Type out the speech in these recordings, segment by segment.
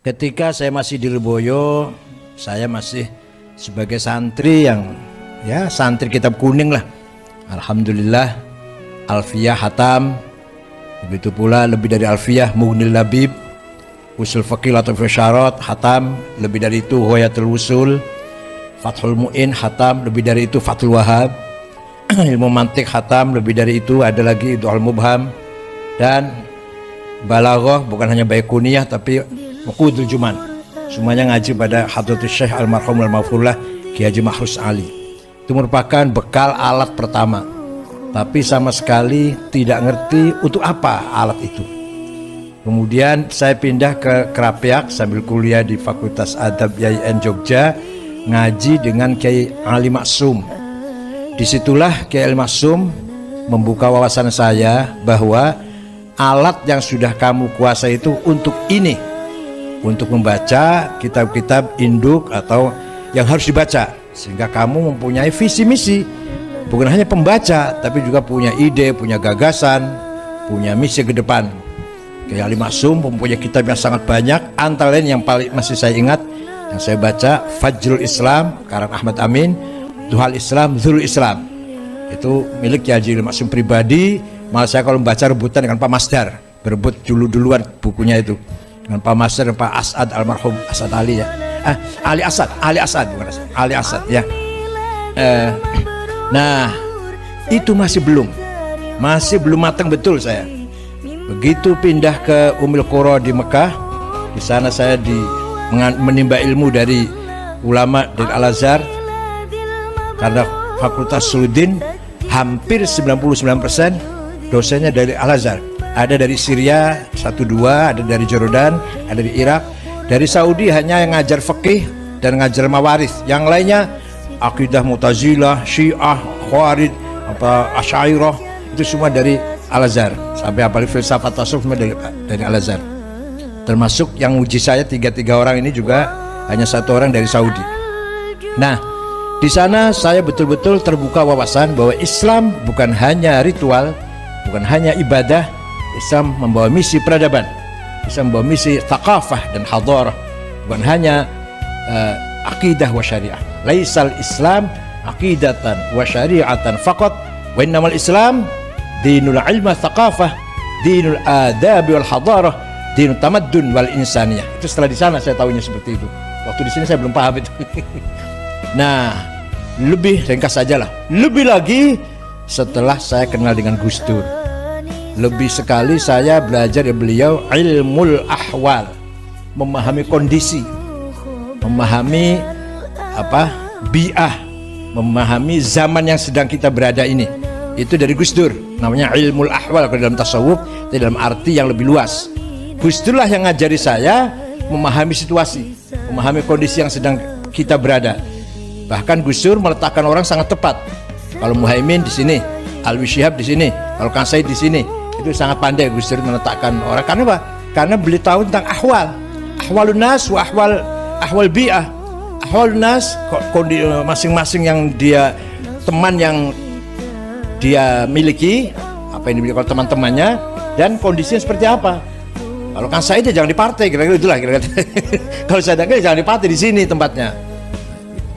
Ketika saya masih di Lirboyo, saya masih sebagai santri yang ya santri kitab kuning lah. Alhamdulillah Alfiyah hatam, begitu pula lebih dari Alfiyah Mughnil Labib, Usul Fiqh atau Syarat hatam, lebih dari itu Ghayatul Wusul, Fathul Mu'in hatam, lebih dari itu Fathul Wahhab, ilmu mantik hatam, lebih dari itu ada lagi Du'al Mubham, dan Balaghah bukan hanya Baiquniyah tapi Uqudul Juman. Semuanya ngaji pada Hadratus Syekh Almarhum Al-Maghfurlah Ki Haji Mahrus Ali. Itu merupakan bekal alat pertama, tapi sama sekali tidak ngerti untuk apa alat itu. Kemudian saya pindah ke Krapyak sambil kuliah di Fakultas Adab YIN Jogja, ngaji dengan Kiai Ali Maksum. Disitulah Kiai Ali Maksum membuka wawasan saya bahwa alat yang sudah kamu kuasai itu untuk ini, untuk membaca kitab-kitab induk atau yang harus dibaca, sehingga kamu mempunyai visi misi, bukan hanya pembaca tapi juga punya ide, punya gagasan, punya misi ke depan. Kiai Ali Maksum mempunyai kitab yang sangat banyak, antara lain yang paling masih saya ingat yang saya baca Fajrul Islam karang Ahmad Amin, Duhal Islam, Dzul Islam. Itu milik Kiai Ali Maksum pribadi. Malah saya kalau membaca rebutan dengan Pak Masdar, berebut duluan bukunya itu dengan Pak Masdar dan Pak Asad almarhum Asad Ali ya, Ali Asad bukan Asad, Ali Asad ya. Nah itu masih belum matang betul saya. Begitu pindah ke Ummul Qura di Mekah, di sana saya menimba ilmu dari ulama dari Al-Azhar, karena Fakultas Suludin hampir 99% dosennya dari Al-Azhar. Ada dari Syria 1-2, ada dari Jordan, ada dari Irak. Dari Saudi hanya yang ngajar fikih dan ngajar mawarith. Yang lainnya akidah Mu'tazilah, Syiah, Khawarij, Asy'ariyah, itu semua dari Al-Azhar. Sampai apalagi filsafat tasawuf semua dari Al-Azhar. Termasuk yang uji saya 3 orang ini juga hanya 1 orang dari Saudi. Nah, di sana saya betul-betul terbuka wawasan bahwa Islam bukan hanya ritual, bukan hanya ibadah. Islam membawa misi peradaban, Islam membawa misi thaqafah dan hadarah, bukan hanya akidah wa syariah. Laisal Islam aqidatan wa syari'atan faqat, wa innamal Islam dinul ilma thaqafah, dinul adabi wal hadarah, dinul tamaddun wal insaniyah. Itu setelah di sana saya tahunya seperti itu. Waktu di sini saya belum paham itu. Nah, lebih ringkas saja lah. Lebih lagi setelah saya kenal dengan Gus Dur, lebih sekali saya belajar dari beliau ilmul ahwal, memahami kondisi, memahami bi'ah, memahami zaman yang sedang kita berada ini. Itu dari Gus Dur, namanya ilmul ahwal kalau dalam tasawuf, dalam arti yang lebih luas. Gus Dur lah yang ngajari saya memahami situasi, memahami kondisi yang sedang kita berada. Bahkan Gus Dur meletakkan orang sangat tepat. Kalau Muhaimin di sini, Alwi Syihab di sini, kalau Kang Said di sini. Itu sangat pandai Gus Dur meletakkan orang. Karena apa? Karena beliau tahu tentang ahwalun nas wa ahwal bi'ah. Ahwalun nas, masing-masing yang dia teman yang dia miliki, apa yang dimiliki oleh teman-temannya, dan kondisinya seperti apa. Kalau Kang Said jangan di partai, kira-kira itulah kira-kira. Kalau saya dengar jangan di partai, di sini tempatnya.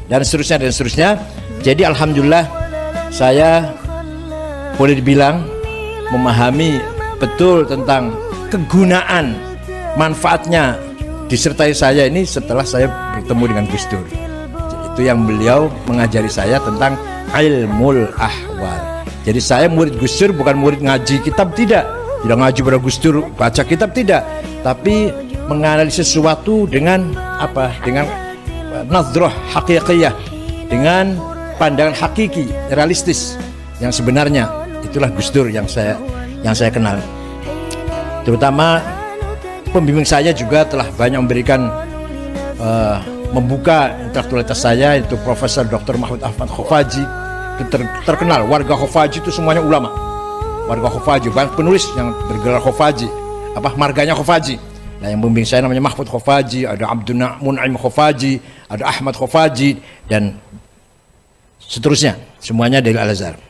Dan seterusnya. Jadi alhamdulillah saya boleh dibilang memahami betul tentang kegunaan, manfaatnya disertai saya ini setelah saya bertemu dengan Gus Dur. Itu yang beliau mengajari saya tentang ilmul ahwal. Jadi saya murid Gus Dur, bukan murid ngaji kitab, tidak ngaji pada Gus Dur, baca kitab, tidak, tapi menganalisis sesuatu dengan dengan nazrah haqiqiyah, dengan pandangan hakiki, realistis yang sebenarnya. Itulah Gus Dur yang saya kenal. Terutama pembimbing saya juga telah banyak memberikan membuka intelektualitas saya, itu Profesor Dr. Mahmud Ahmad Khofaji. Itu terkenal, warga Khofaji itu semuanya ulama. Warga Khofaji, banyak penulis yang bergelar Khofaji, marganya Khofaji. Nah, yang membimbing saya namanya Mahmud Khofaji, ada Abdul Mun'im Khofaji, ada Ahmad Khofaji, dan seterusnya. Semuanya dari Al-Azhar.